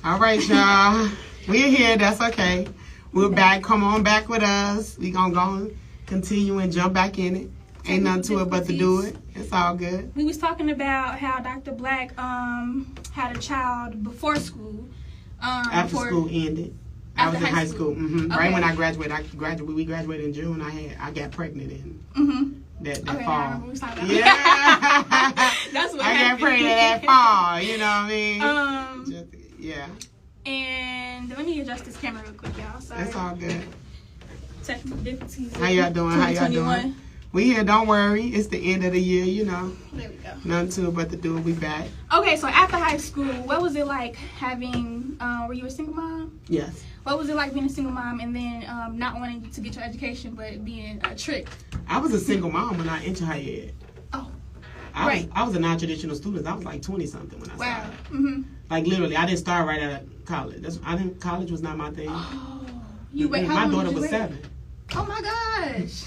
All right, y'all. We're here. That's okay. We're back. Come on back with us. We gonna go and continue and jump back in it. Ain't nothing to it but to do it. It's all good. We was talking about how Dr. Black had a child before school. After school ended. I was in high school. Okay. Right when I graduated. We graduated in June. I got pregnant in that fall. Yeah. That's what I got pregnant that fall. You know what I mean? Yeah. And let me adjust this camera real quick, y'all. Sorry. That's all good. Technical difficulties. How y'all doing? How y'all doing? We here. Don't worry. It's the end of the year, you know. There we go. Nothing to it but to do it. We back. Okay, so after high school, what was it like having, were you a single mom? Yes. What was it like being a single mom and then not wanting to get your education but being a trick? I was a single mom when I entered higher ed. Oh, I was a non-traditional student. I was like 20-something when I started. Wow. Mm-hmm. Like literally, I didn't start right out of college. College was not my thing. Oh, my daughter was 7. Oh my gosh.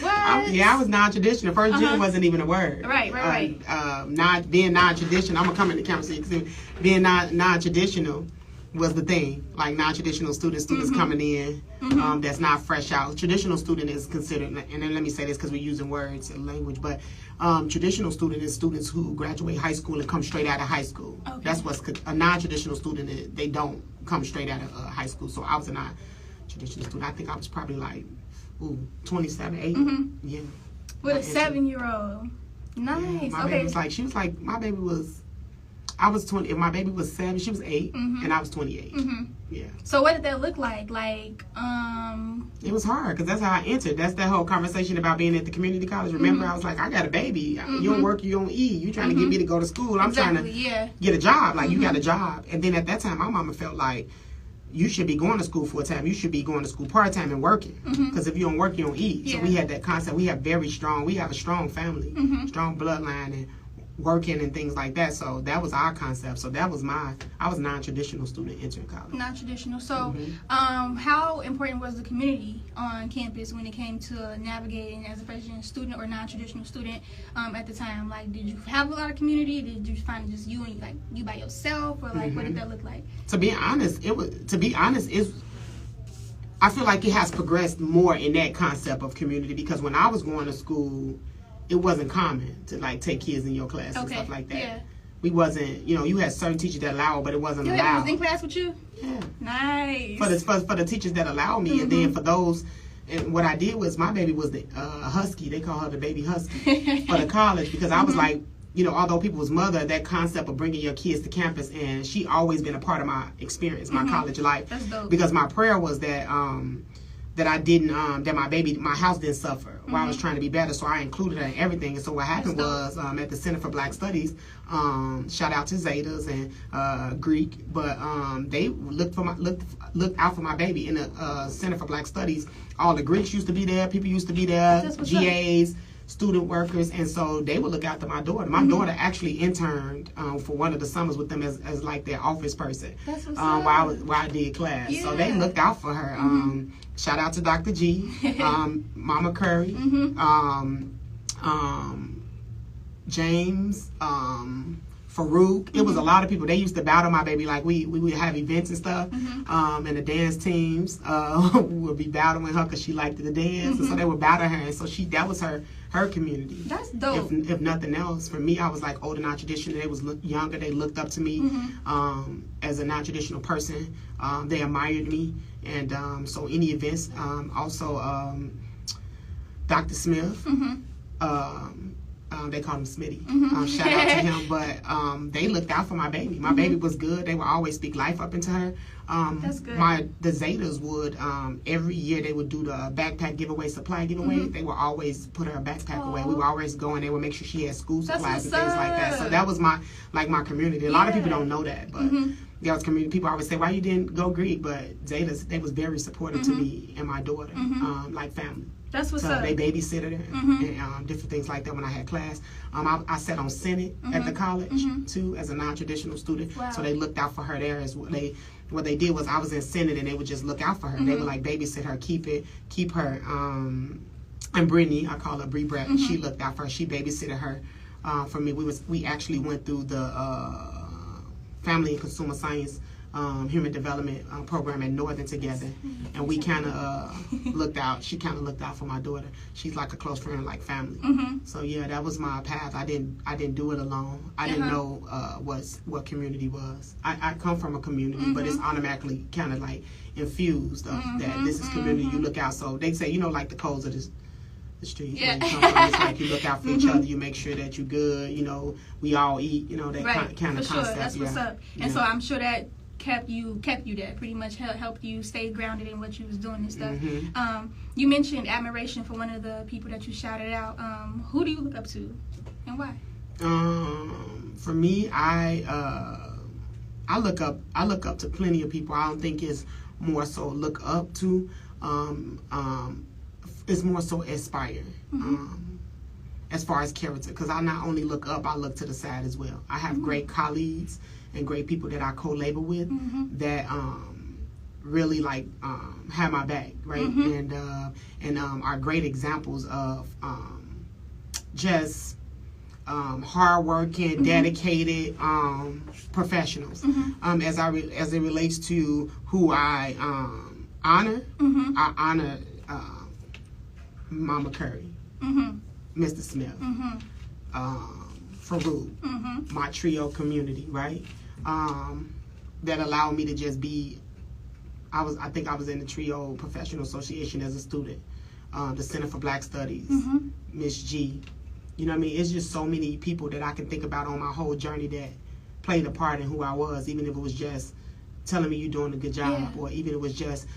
What? I was non-traditional. First gen wasn't even a word. Right. Not being non-traditional. I'm gonna come in the camera so you can see. Being non-traditional was the thing. Like non-traditional students coming in that's not fresh out. Traditional student is considered, and then let me say this because we're using words and language, but traditional student is students who graduate high school and come straight out of high school. Okay. That's what's a non-traditional student is. They don't come straight out of high school. So I was a non-traditional student. I think I was probably like 27, 8. Yeah. With a 7-year-old. Nice. Yeah, my baby was like, she was like, my baby was, I was 20. If my baby was 7, she was 8, and I was 28. Yeah. So what did that look like? Like, it was hard because that's how I entered. That's that whole conversation about being at the community college. Remember, I was like, I got a baby. You don't work, you don't eat. You trying to get me to go to school. I'm trying to get a job. Like, you got a job. And then at that time, my mama felt like, you should be going to school full-time. You should be going to school part-time and working. Because if you don't work, you don't eat. So we had that concept. We have a strong family, strong bloodline, and working and things like that. So that was our concept. So that was I was a non-traditional student entering college. Non-traditional. So how important was the community on campus when it came to navigating as a freshman student or non-traditional student at the time? Like, did you have a lot of community? Did you find just you and you by yourself, or like what did that look like? To be honest, I feel like it has progressed more in that concept of community because when I was going to school, it wasn't common to like take kids in your class and stuff like that. Yeah. We wasn't, you had certain teachers that allowed, but it wasn't allowed. Was in class with you? Yeah. Nice. For the teachers that allowed me, and then for those, and what I did was my baby was the husky. They call her the baby husky for the college because I was like, although people was mother, that concept of bringing your kids to campus, and she always been a part of my experience, my college life. That's dope. Because my prayer was that that I didn't, that my house didn't suffer while I was trying to be better. So I included her in everything. And so what happened was at the Center for Black Studies, shout out to Zetas and Greek, but they looked out for my baby in the Center for Black Studies. All the Greeks used to be there, people used to be there, GAs, student workers, and so they would look after my daughter. My daughter actually interned for one of the summers with them as like their office person while I did class. Yeah. So they looked out for her. Shout out to Dr. G, Mama Curry, James, Farouk. It was a lot of people. They used to battle my baby. Like we would have events and stuff, and the dance teams would be battling her because she liked the dance, and so they would battle her. And so that was her community. That's dope. If nothing else, for me, I was like older, non-traditional. They was younger. They looked up to me as a non-traditional person. They admired me, and so any events. Also, Dr. Smith. They call him Smitty. Shout out to him. But they looked out for my baby. My baby was good. They would always speak life up into her. That's good. The Zetas would, every year they would do the backpack giveaway, supply giveaway. They would always put her backpack away. We would always go and they would make sure she had school supplies and things like that. So that was my community. A lot of people don't know that, but there was community. People always say, why you didn't go Greek? But Zetas, they was very supportive to me and my daughter, like family. That's what's up. They babysitted her and different things like that when I had class. I sat on Senate at the college too as a non-traditional student. Wow. So they looked out for her there as well. What they did was I was in Senate and they would just look out for her. They would like babysit her, keep her. And Brittany, I call her Bree Brett. She looked out for her. She babysitted her for me. We actually went through the family and consumer science human development program at Northern together, and we kind of looked out. She kind of looked out for my daughter. She's like a close friend, like family. So yeah, that was my path. I didn't do it alone. I didn't know what community was. I come from a community, but it's automatically kind of like infused of that this is community. You look out. So they say, you know, like the codes of the street where you come from. It's like you look out for each other. You make sure that you're good. You know, we all eat. You know, that kind of concept. That's what's up. And so I'm sure that kept you there, pretty much helped you stay grounded in what you was doing and stuff. You mentioned admiration for one of the people that you shouted out. Who do you look up to and why? For me, I look up to plenty of people. I don't think it's more so look up to, it's more so aspire. As far as character, because I not only look up, I look to the side as well. I have great colleagues and great people that I co-labor with that really like have my back, right? And are great examples of just hardworking, dedicated professionals. As it relates to who I honor, I honor Mama Curry, Mr. Smith, Farouk, my trio community, right? That allowed me to just be. I think I was in the Trio Professional Association as a student. The Center for Black Studies, Miss G. You know what I mean? It's just so many people that I can think about on my whole journey that played a part in who I was, even if it was just telling me you're doing a good job, or even if it was just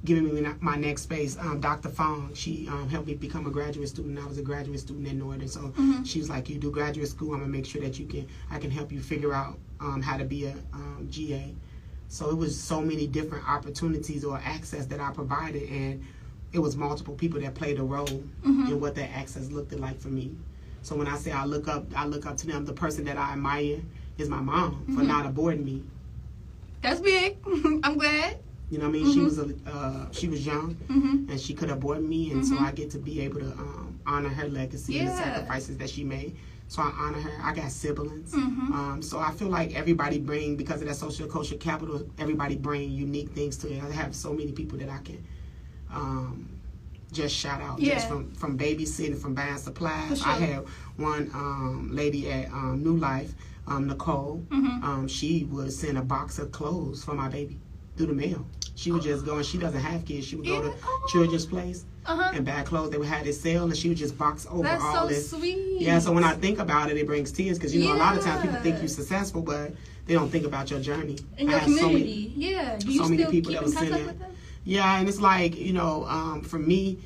giving me my next space. Dr. Fong, she helped me become a graduate student. I was a graduate student at Northern, so she was like, you do graduate school, I'm gonna make sure that I can help you figure out how to be a GA. So it was so many different opportunities or access that I provided, and it was multiple people that played a role in what that access looked like for me. So when I say I look up to them. The person that I admire is my mom for not aborting me. That's big. I'm glad. You know what I mean? She was young, and she could abort me, and so I get to be able to honor her legacy and the sacrifices that she made. So I honor her. I got siblings. So I feel like everybody bring, because of that social culture capital, everybody bring unique things to it. I have so many people that I can just shout out, just from babysitting, from buying supplies. Sure. I have one lady at New Life, Nicole. She would send a box of clothes for my baby through the mail. She would just go, and she doesn't have kids. She would go to Children's Place and buy clothes. They would have this sale, and she would just box over all this. That's so sweet. Yeah, so when I think about it, it brings tears, because, you know, a lot of times people think you're successful, but they don't think about your journey. In your community. Do you so many still people keep that in was contact with them? Yeah, and it's like, you know, for me,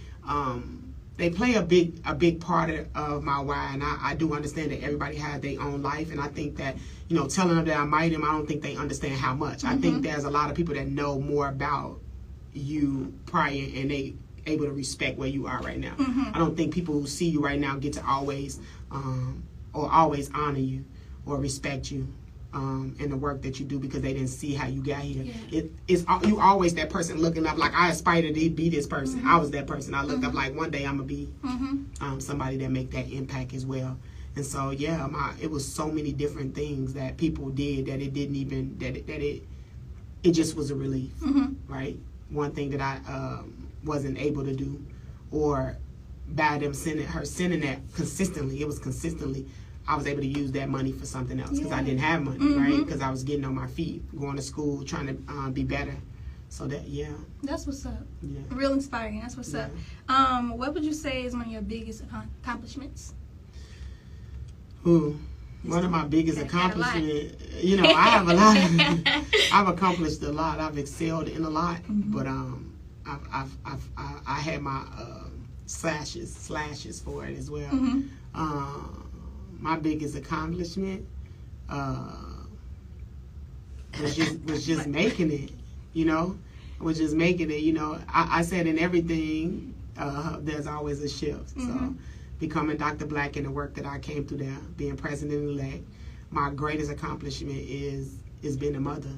they play a big part of my why, and I do understand that everybody has their own life, and I think that, you know, telling them that I admire them, I don't think they understand how much. I think there's a lot of people that know more about you prior, and they able to respect where you are right now. I don't think people who see you right now get to always honor you or respect you in the work that you do, because they didn't see how you got here. It's you always that person looking up, like, I aspire to be this person. I was that person. I looked up like, one day I'm gonna be somebody that make that impact as well. And so it was so many different things that people did that it didn't even it just was a relief, right? One thing that I wasn't able to do, or by them sending that consistently, it was consistently. I was able to use that money for something else, because I didn't have money, right? Because I was getting on my feet, going to school, trying to be better. So that's what's up. Real inspiring. That's what's up. What would you say is one of your biggest accomplishments? One of my biggest accomplishments, you know, I have a lot. I've accomplished a lot. I've excelled in a lot, but I had my slashes for it as well. My biggest accomplishment was just making it. You know, was just making it. You know, I said in everything, there's always a shift. So, becoming Dr. Black and the work that I came through there, being president-elect, my greatest accomplishment is being a mother.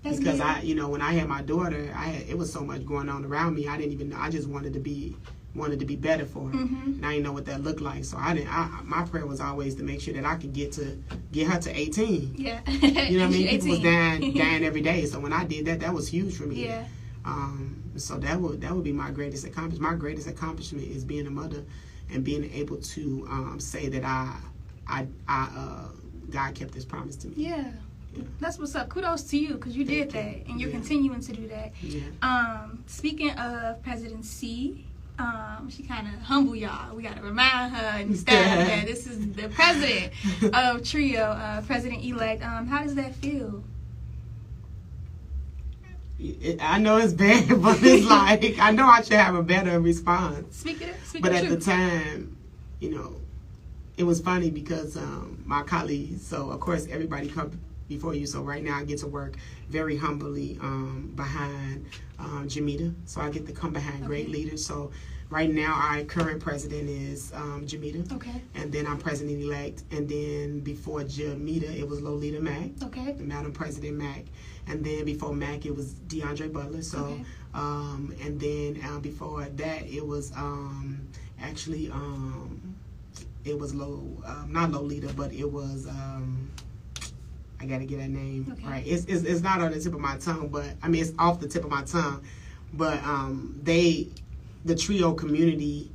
That's because you know, when I had my daughter, it was so much going on around me. I didn't even know. I just wanted to be wanted to be better for her, and I didn't know what that looked like. So my prayer was always to make sure that I could get her to 18. Yeah, you know what I mean? 18. People was dying every day. So when I did that, that was huge for me. Yeah. So that would be my greatest accomplishment. My greatest accomplishment is being a mother and being able to say that God kept His promise to me. Yeah. That's what's up. Kudos to you, because you did that, and you're continuing to do that. Yeah. Speaking of President C, she kind of humble y'all. We got to remind her and staff that this is the president of TRIO, President-elect. How does that feel? I know it's bad, but it's like, I know I should have a better response. Speak but at truth. the time, you know, it was funny because my colleagues, so of course everybody come before you. So right now I get to work very humbly behind Jamita. So I get to come behind great leaders. So right now our current president is Jamita. Okay. And then I'm president-elect. And then before Jamita, it was Lolita Mack. Okay. Madam President Mack. And then before Mack, it was DeAndre Butler. So, okay. And then before that, it was actually it was not Lolita, but it was I gotta get that name right. It's not on the tip of my tongue, but I mean it's off the tip of my tongue. But the TRIO community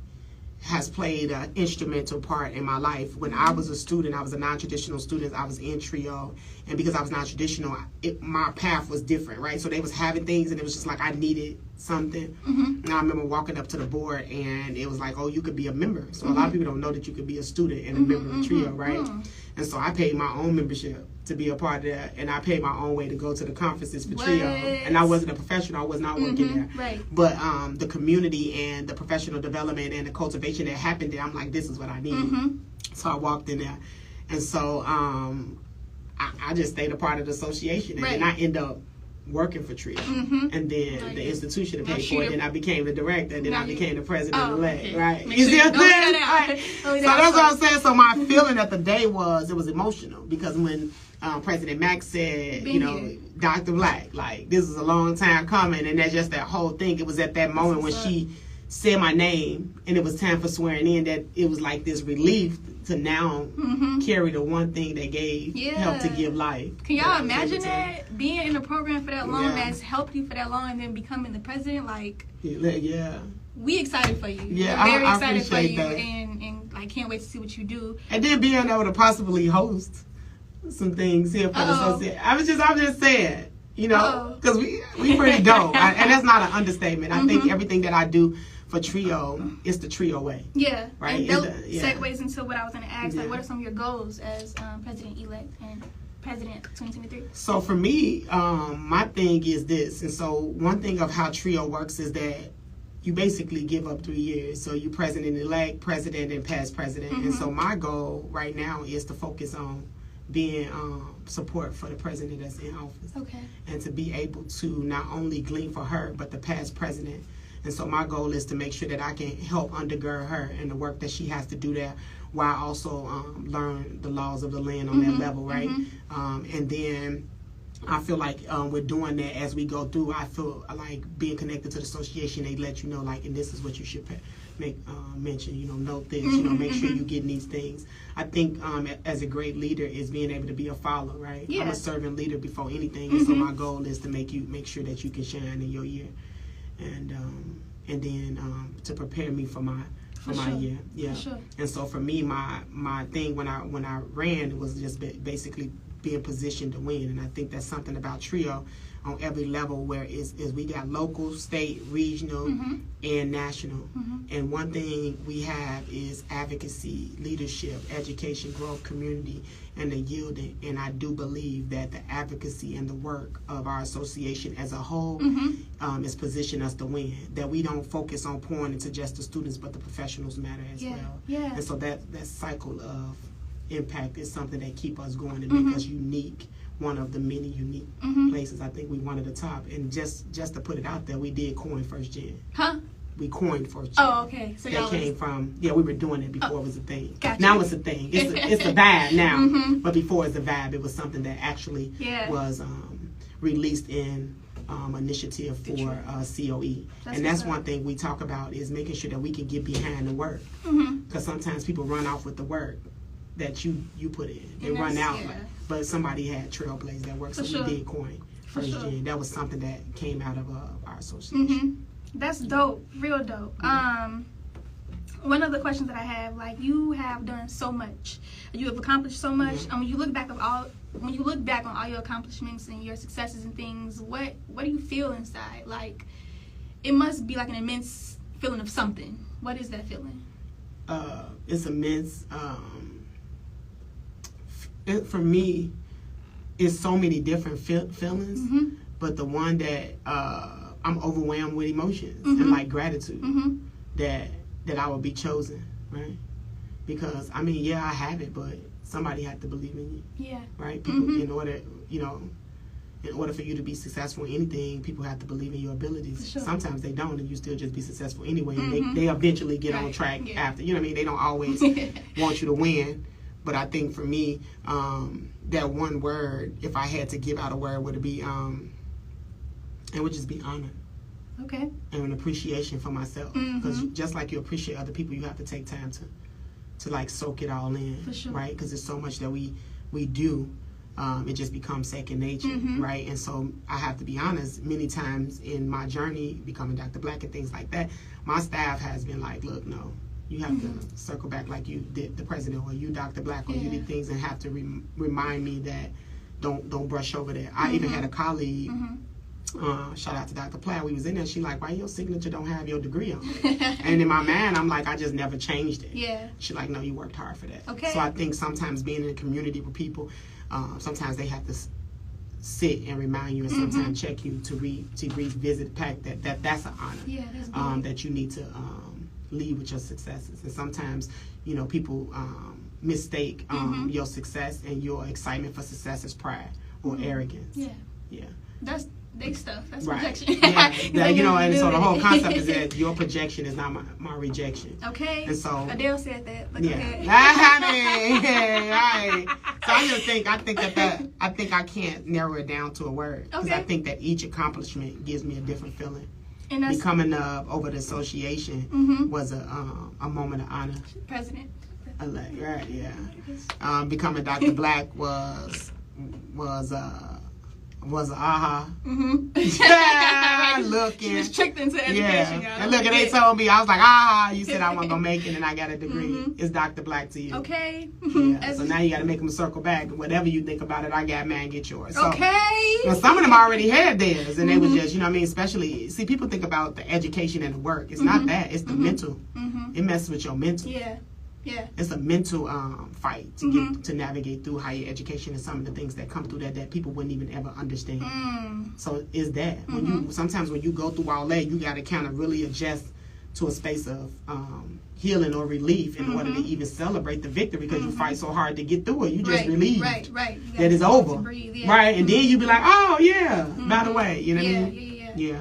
has played an instrumental part in my life. When I was a student, I was a non-traditional student. I was in TRIO, and because I was non-traditional, my path was different, right? So they was having things, and it was just like I needed something. And I remember walking up to the board, and it was like, oh, you could be a member. So a lot of people don't know that you could be a student and a member of TRIO, right? And so I paid my own membership to be a part of that, and I paid my own way to go to the conferences for TRIO. And I wasn't a professional, I was not working there. Right. But the community and the professional development and the cultivation that happened there, I'm like, this is what I need. So I walked in there. And so I just stayed a part of the association, and then I ended up working for TRIO. And then the institution paid for it, then I became the director, and then I became the president-elect, right? You see what I'm saying? So that's what I'm saying. So my feeling at the day was, it was emotional, because when President Mack said, you know, Dr. Black, like, this is a long time coming, and that's just that whole thing. It was at that moment when she said my name, and it was time for swearing in, that it was like this relief to now carry the one thing that helped to give life. Can y'all imagine that? Being in a program for that long, that's helped you for that long, and then becoming the president, like... Yeah. We excited for you. Yeah, we're very excited for you, that. and like can't wait to see what you do. And then being able to possibly host some things here for the association. I'm just saying, you know, because we pretty dope, and that's not an understatement. I think everything that I do for TRIO, it's the TRIO way. Yeah. Right. And that segues into what I was going to ask. Like, what are some of your goals as president-elect and president 2023? So for me, my thing is this, and so one thing of how TRIO works is that you basically give up 3 years. So you president-elect, president, and past president. And so my goal right now is to focus on being support for the president that's in office. Okay. And to be able to not only glean for her, but the past president. And so my goal is to make sure that I can help undergird her in the work that she has to do there, while also learn the laws of the land on that level, right? And then I feel like we're doing that as we go through. I feel like being connected to the association, they let you know, like, and this is what you should make mention, you know, note this, you know, make sure you're getting these things. I think as a great leader is being able to be a follower, right? Yeah. I'm a servant leader before anything, and so my goal is to make sure that you can shine in your year, and then to prepare me for my year. Yeah. Sure. And so for me, my thing when I ran was just basically being positioned to win, and I think that's something about TRIO on every level, where is we got local, state, regional, and national. And one thing we have is advocacy, leadership, education, growth, community, and the yielding. And I do believe that the advocacy and the work of our association as a whole is positioning us to win. That we don't focus on pouring into just the students, but the professionals matter as well. Yeah. And so that cycle of impact is something that keep us going and make us unique. One of the many unique places. I think we one of the top. And just to put it out there, we did coin First Gen. We coined First Gen. Oh, okay. So that came from, we were doing it before it was a thing. Gotcha. Now it's a thing. It's a vibe now. But before it's a vibe, it was something that actually was released in initiative for COE. And that's one thing we talk about is making sure that we can get behind the work. Because sometimes people run off with the work that you put in. They run out. Yeah. But somebody had trailblazed that work, so we did coin first gen. That was something that came out of our association. That's dope, real dope. One of the questions that I have, like, you have done so much, you have accomplished so much. When you look back on all your accomplishments and your successes and things, what do you feel inside? Like, it must be like an immense feeling of something. What is that feeling? It's immense. For me, it's so many different feelings, but the one that I'm overwhelmed with emotions and like gratitude that I will be chosen, right? Because I mean, yeah, I have it, but somebody had to believe in you. Yeah. Right? People, in order for you to be successful in anything, people have to believe in your abilities. Sure. Sometimes they don't, and you still just be successful anyway. And they eventually get on track after. You know what I mean? They don't always want you to win. But I think for me, that one word, if I had to give out a word, would it be, it would just be honor. Okay. And an appreciation for myself. Because just like you appreciate other people, you have to take time to like soak it all in. For sure. Right? Because there's so much that we do. It just becomes second nature, right? And so I have to be honest, many times in my journey becoming Dr. Black and things like that, my staff has been like, look, no, you have to circle back like you did the president, or you Dr. Black, or you did things, and have to remind me that don't brush over that. I even had a colleague, shout out to Dr. Platt, we was in there, she like, why your signature don't have your degree on it? And in my mind, I'm like, I just never changed it. Yeah. She like, no, you worked hard for that. Okay. So I think sometimes being in a community with people, sometimes they have to sit and remind you, and sometimes check you to revisit the fact that's an honor. Yeah, that's that you need to lead with your successes. And sometimes, people mistake your success and your excitement for success as pride or arrogance. Yeah. That's big stuff. That's right. projection. And so the whole concept is that your projection is not my rejection. Okay. And so Adele said that. But So I think I can't narrow it down to a word, because I think that each accomplishment gives me a different feeling. And that's becoming over the association was a moment of honor. President. Right, yeah. Becoming Dr. Black was aha. Looking. She was tricked into education. Yeah. And look, and they told me, I was like, aha, you said I wasn't going to make it, and I got a degree. It's Dr. Black to you. Okay. Yeah. So now you got to make them circle back. Whatever you think about it, I got mine, get yours. So, okay. Some of them already had theirs, and they was just, especially, see, people think about the education and the work. It's not that. It's the mental. It messes with your mental. Yeah. It's a mental fight to get to navigate through higher education and some of the things that come through that people wouldn't even ever understand. So is that when sometimes when you go through all that, you got to kind of really adjust to a space of healing or relief in order to even celebrate the victory, because you fight so hard to get through it. You just relieve right. that it's over, right? And then you be like, oh yeah, by the way, you know what I mean? Yeah.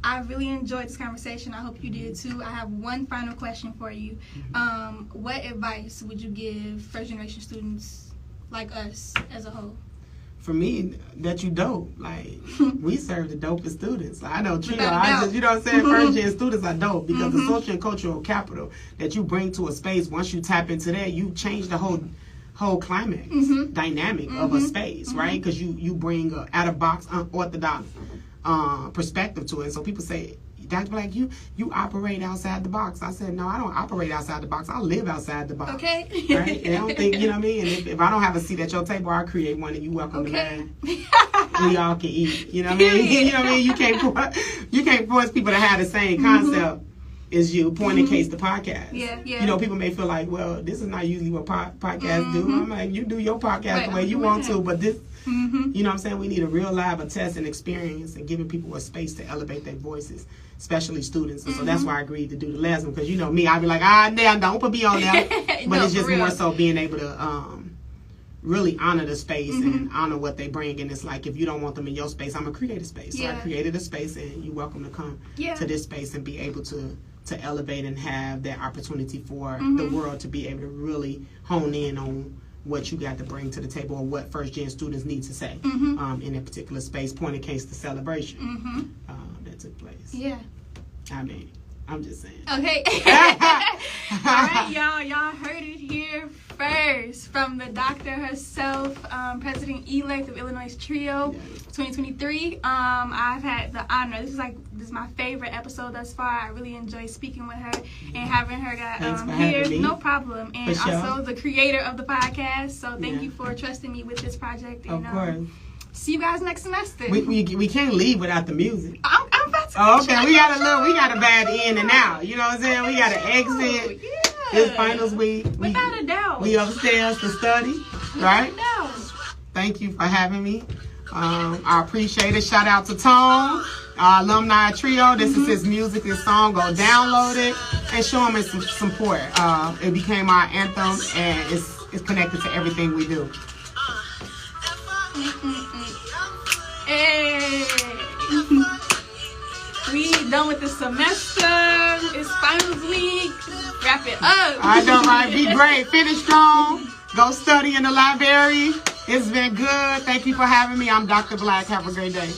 I really enjoyed this conversation. I hope you did too. I have one final question for you. What advice would you give first generation students like us as a whole? For me, that you dope. Like, we serve the dopest students. Like, I know Trio, you know what I'm saying? First gen students are dope, because the social and cultural capital that you bring to a space, once you tap into that, you change the whole climax dynamic of a space, right? Because you bring a out of box, unorthodox perspective to it. So people say, Dr. Black, you operate outside the box. I said, no, I don't operate outside the box. I live outside the box. Okay. Right? And I don't think, you know what I mean? And if I don't have a seat at your table, I'll create one, and you welcome to mine. We all can eat. You know what I mean? You know what I mean? You can't force people to have the same concept as you. Point in case the podcast. Yeah. People may feel like, well, this is not usually what podcasts do. I'm like, you do your podcast the way you want to, but this, you know what I'm saying? We need a real live attest and experience, and giving people a space to elevate their voices, especially students. And so that's why I agreed to do the last one, because me, I'd be like, damn, don't put me on there. But it's just more so being able to really honor the space and honor what they bring. And it's like, if you don't want them in your space, I'm going to create a space. So I created a space, and you're welcome to come to this space and be able to elevate and have that opportunity for the world to be able to really hone in on what you got to bring to the table or what first gen students need to say in a particular space, point in case the celebration that took place. Yeah. I mean, I'm just saying. Okay. All right, y'all heard it here first from the doctor herself, President-elect of Illinois Trio 2023. I've had the honor. This is my favorite episode thus far. I really enjoy speaking with her and having her here. No problem. And also the creator of the podcast. So thank you for trusting me with this project. And, of course. See you guys next semester. We can't leave without the music. I'm about to. Oh, okay, we got a bad in and out. You know what I'm saying? We got to exit. Yeah. This finals week. Without a doubt. We upstairs to study, right? Without a doubt. Thank you for having me. I appreciate it. Shout out to Tone, our alumni trio. This is his music, his song. Go download it and show him some support. It became our anthem, and it's connected to everything we do. Hey. We done with the semester. It's finals week. Wrap it up. I know, right? Be great. Finish strong. Go study in the library. It's been good. Thank you for having me. I'm Dr. Black. Have a great day.